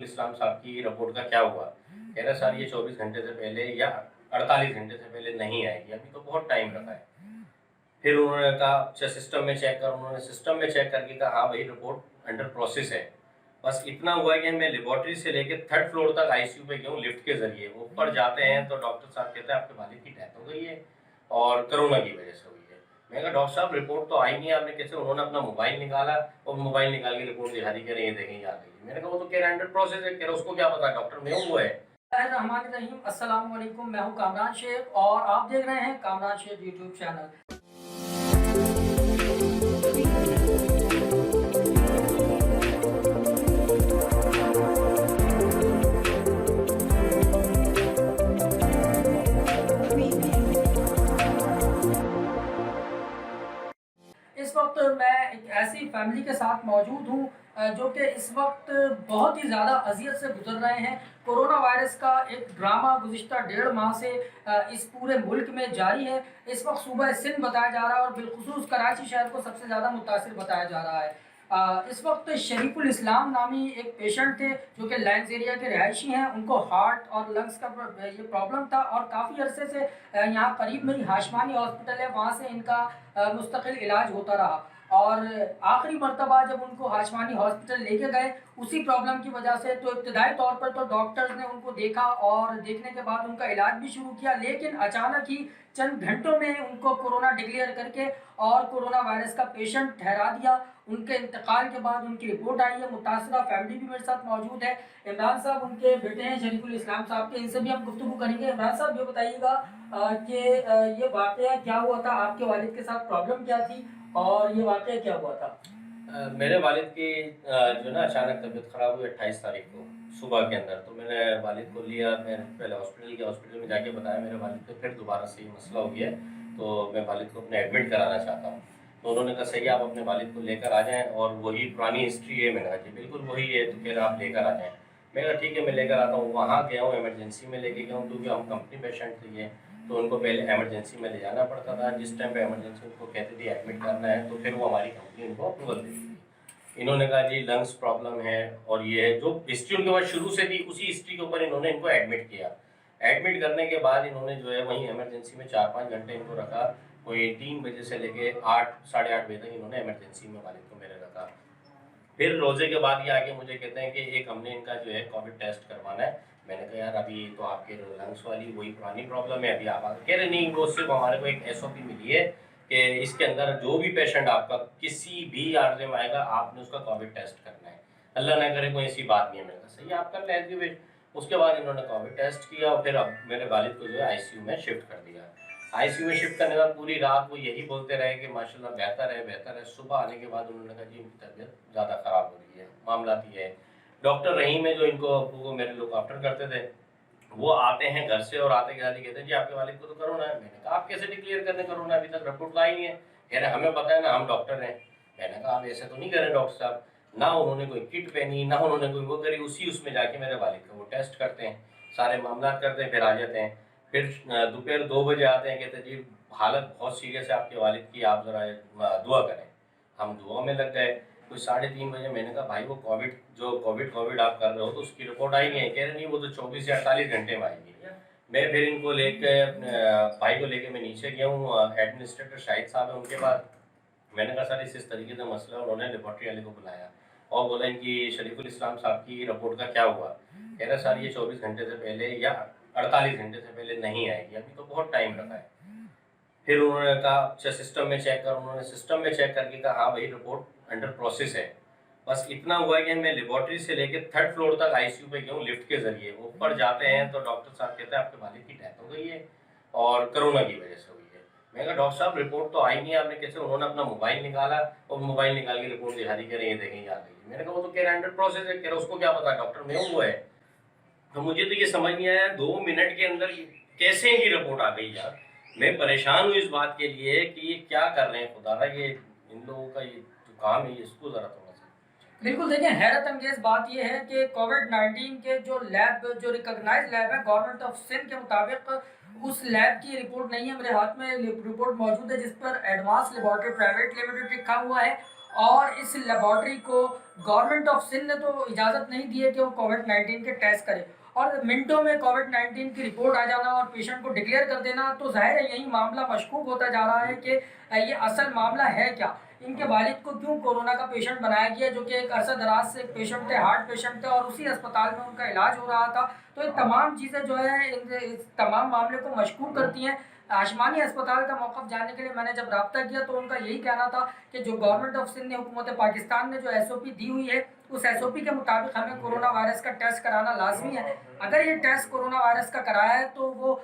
इस्लाम साहब की रिपोर्ट का क्या हुआ? कह रहे सर ये 24 घंटे से पहले या 48 घंटे से पहले नहीं आएगी, अभी तो बहुत टाइम रखा है। फिर उन्होंने कहा अच्छा सिस्टम में चेक कर, उन्होंने सिस्टम में चेक करके कहा हाँ भाई रिपोर्ट अंडर प्रोसेस है। बस इतना हुआ है कि मैं लेबोरेटरी से लेके 3rd फ्लोर तक आईसीयू पे गया हूँ लिफ्ट के जरिए। ऊपर जाते हैं तो डॉक्टर साहब कहते हैं आपके वालिद की डेथ हो गई है और कोरोना की वजह से हुई है। मैं कहा डॉक्टर साहब रिपोर्ट तो आई नहीं है, आपने कैसे? उन्होंने अपना मोबाइल निकाला और मोबाइल निकाल के रिपोर्ट दिखा दी, कह रहे हैं ये देखें आ गई। मैंने कहा वो तो कह रहे हैं अंडर प्रोसेस है, कह रहे उसको क्या पता, डॉक्टर में वो है। रहमान रहीम, अस्सलाम वालेकुम। मैं हूं कामरान शेख और आप देख रहे हैं कामरान शेख यूट्यूब चैनल। इस वक्त मैं एक ऐसी फैमिली के साथ मौजूद हूँ जो कि इस वक्त बहुत ही ज़्यादा अजियत से गुजर रहे हैं। कोरोना वायरस का एक ड्रामा गुज़िश्ता 1.5 माह से इस पूरे मुल्क में जारी है। इस वक्त सूबा सिंध बताया जा रहा है और बिलखुसूस कराची शहर को सबसे ज़्यादा मुतासिर बताया जा रहा है। इस वक्त शरीफुल इस्लाम नामी एक पेशेंट थे जो कि लैंस एरिया के रहायशी हैं। उनको हार्ट और लंग्स का ये प्रॉब्लम था और काफ़ी अरसे से यहाँ करीब में ही हाशमानी हॉस्पिटल है, वहाँ से इनका मुस्तकिल इलाज होता रहा। और आखिरी मरतबा जब उनको हाशमानी हॉस्पिटल लेके गए उसी प्रॉब्लम की वजह से, तो इब्तदाई तौर पर तो डॉक्टर्स ने उनको देखा और देखने के बाद उनका इलाज भी शुरू किया, लेकिन अचानक ही चंद घंटों में उनको कोरोना डिक्लेयर करके और कोरोना वायरस का पेशेंट ठहरा दिया। उनके इंतकाल के बाद उनकी रिपोर्ट आई है। मुतासरा फैमिली भी मेरे साथ मौजूद है। इमरान साहब उनके बेटे हैं शरीफुल इस्लाम साहब के, इनसे भी हम गुफ्तगू करेंगे। इमरान साहब ये बताइएगा कि ये वाक़या क्या हुआ था, आपके वालिद के साथ प्रॉब्लम क्या थी और ये वाक़या क्या हुआ था? मेरे वालिद की जो ना अचानक तबीयत ख़राब हुई 28 तारीख को सुबह के अंदर। तो मैंने वालिद को लिया, मैं पहले हॉस्पिटल गया, हॉस्पिटल में जाके बताया मेरे वालिद को फिर दोबारा से ये मसला हो गया है, तो मैं वालिद को अपने एडमिट कराना चाहता हूँ। तो उन्होंने कहा सही है आप अपने वालिद को लेकर आ जाएँ और वही पुरानी हिस्ट्री है। मैंने कहा जी बिल्कुल वही है, तो कह रहे आप लेकर आ जाएँ। मैंने कहा ठीक है मैं लेकर आता हूँ। वहाँ गया हूँ, इमरजेंसी में लेके गया हूँ क्योंकि हम कंपनी पेशेंट थे ये, तो उनको पहले इमरजेंसी में ले जाना पड़ता था। जिस टाइम पे इमरजेंसी उनको कहती थी एडमिट करना है तो फिर वो हमारी कंपनी उनको अप्रूवल देती थी। इन्होंने कहा जी लंग्स प्रॉब्लम है और ये है, जो हिस्ट्री उनके पास शुरू से थी उसी हिस्ट्री के ऊपर इन्होंने इनको एडमिट किया। एडमिट करने के बाद इन्होंने जो है वहीं इमरजेंसी में 4-5 घंटे इनको रखा। कोई 3 बजे से लेके 8 साढ़े 8 बजे तक इन्होंने इमरजेंसी में वालिद को मेरे रखा। फिर रोजे के बाद ये आके मुझे कहते हैं कि एक हमने इनका जो है कोविड टेस्ट करवाना है। मैंने कहा यार अभी तो आपके लंग्स वाली वही पुरानी प्रॉब्लम है, अभी आप कह रहे नहीं, वो सिर्फ हमारे को एक एसओपी मिली है कि इसके अंदर जो भी पेशेंट आपका किसी भी आर्डर में आएगा आपने उसका कोविड टेस्ट करना है, अल्लाह ना करे कोई ऐसी बात नहीं है। मैंने कहा सही है आप कर लें। उसके बाद इन्होंने कोविड टेस्ट किया और फिर अब मेरे वालिद को जो है आईसीयू में शिफ्ट कर दिया। आईसीयू में शिफ्ट करने के बाद पूरी रात वो यही बोलते रहे कि माशाल्लाह बेहतर है बेहतर है। सुबह आने के बाद उन्होंने कहा जी इनकी तबीयत ज़्यादा ख़राब हो रही है, मामला ये है। डॉक्टर रहीम है जो इनको वो मेरे लुक आफ्टर करते थे, वो आते हैं घर से और आते के साथ ही कहते हैं जी आपके वालिद को तो कोरोना है। मैंने कहा आप कैसे डिक्लेयर कर रहे हैं कोरोना, अभी तक रिपोर्ट लाई नहीं है। कह रहे हमें पता है ना, हम डॉक्टर हैं। मैंने कहा आप ऐसे तो नहीं करें डॉक्टर साहब। ना उन्होंने कोई किट पहनी, ना उन्होंने कोई वो करी, उसी उसमें जाके मेरे वालिद का वो टेस्ट करते हैं, सारे मामला करते हैं, फिर आ जाते हैं। फिर दोपहर 2 बजे आते हैं, कहते हैं जी हालत बहुत सीरियस है आपके वालिद की, आप ज़रा दुआ करें। हम दुआ में लग गए। कोई 3:30 बजे मैंने कहा भाई वो कोविड आप कर रहे हो तो उसकी रिपोर्ट आई नहीं है। कह रहे नहीं वो तो 24 या 48 घंटे में आएगी। मैं फिर इनको लेके भाई को लेके मैं नीचे गया हूँ, एडमिनिस्ट्रेटर शाहिद साहब है उनके पास। मैंने कहा सर इस तरीके से मसला है। उन्होंने लेबॉर्ट्री वाले को बुलाया और बोला इनकी शरीफुल इस्लाम साहब की रिपोर्ट का क्या हुआ? कह रहे सर ये 24 घंटे से पहले या 48 घंटे से पहले नहीं आएगी, अभी तो बहुत टाइम रखा है। फिर उन्होंने कहा अच्छा सिस्टम में चेक कर, उन्होंने सिस्टम में चेक करके कहा हाँ भाई रिपोर्ट अंडर प्रोसेस है। बस इतना हुआ है कि मैं लेबोरेटरी से लेके 3rd फ्लोर तक आईसीयू पे गया हूँ लिफ्ट के जरिए। ऊपर जाते हैं तो डॉक्टर साहब कहते हैं आपके वालिद की डेथ हो गई है और कोरोना की वजह से हुई है। मैं कहा डॉक्टर साहब रिपोर्ट तो आई नहीं है, आपने कैसे? उन्होंने अपना मोबाइल निकाला और मोबाइल निकाल के रिपोर्ट दिखा दी, कह रहे ये देखें आ गई। मैंने कहा वो तो कह रहे अंडर प्रोसेस है, कह रहे उसको क्या पता, डॉक्टर में वो है। तो मुझे तो ये समझ नहीं आया 2 मिनट के अंदर कैसे इनकी रिपोर्ट आ गई यार। मैं परेशान हूँ इस बात के लिए कि ये क्या कर रहे हैं खुदारा, ये इन लोगों का ये जो काम है इसको ज़रा थोड़ा सा। बिल्कुल, देखिए हैरत अंगेज़ बात ये है कि कोविड-19 के जो लैब, जो रिकॉग्नाइज्ड लैब है गवर्नमेंट ऑफ सिंध के मुताबिक, उस लैब की रिपोर्ट नहीं है। मेरे हाथ में रिपोर्ट मौजूद है जिस पर एडवांस लेबोरेटरी प्राइवेट लिमिटेड लिखा हुआ है और इस लेबोरेटरी को गवर्नमेंट ऑफ सिंध ने तो इजाज़त नहीं दी है कि वो कोविड-19 के टेस्ट करे, और मिनटों में कोविड-19 की रिपोर्ट आ जाना और पेशेंट को डिक्लेयर कर देना, तो ज़ाहिर है यही मामला मशकूक होता जा रहा है कि ये असल मामला है क्या? इनके वालिद को क्यों कोरोना का पेशेंट बनाया गया, जो कि एक अरसा दराज से एक पेशेंट थे, हार्ट पेशेंट थे, और उसी अस्पताल में उनका इलाज हो रहा था। तो ये तमाम चीज़ें जो है इस तमाम मामले को मशकूक करती हैं। आशमानी अस्पताल का मौक़िफ़ जानने के लिए मैंने जब रब्ता किया तो उनका यही कहना था कि जो गवर्नमेंट ऑफ सिंध ने, हुकूमत पाकिस्तान ने जो SOP दी हुई है, उस SOP के मुताबिक हमें कोरोना वायरस का टेस्ट कराना लाजमी है। अगर ये टेस्ट कोरोना वायरस का कराया है तो वो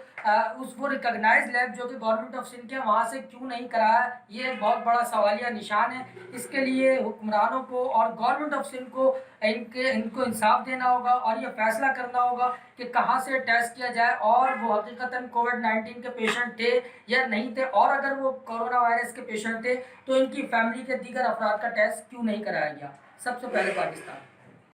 रिकॉग्नाइज्ड लैब जो कि गवर्नमेंट ऑफ सिंध के, वहाँ से क्यों नहीं कराया, ये एक बहुत बड़ा सवालिया निशान है। इसके लिए हुक्मरानों को और गवर्नमेंट ऑफ सिंध को इनको इंसाफ देना होगा और ये फैसला करना होगा कि कहाँ से टेस्ट किया जाए, और वो हकीकतन कोविड-19 के पेशेंट थे या नहीं थे, और अगर वो कोरोना वायरस के पेशेंट थे तो इनकी फैमिली के दीगर अफराद का टेस्ट क्यों नहीं कराया गया। सबसे पहले पाकिस्तान।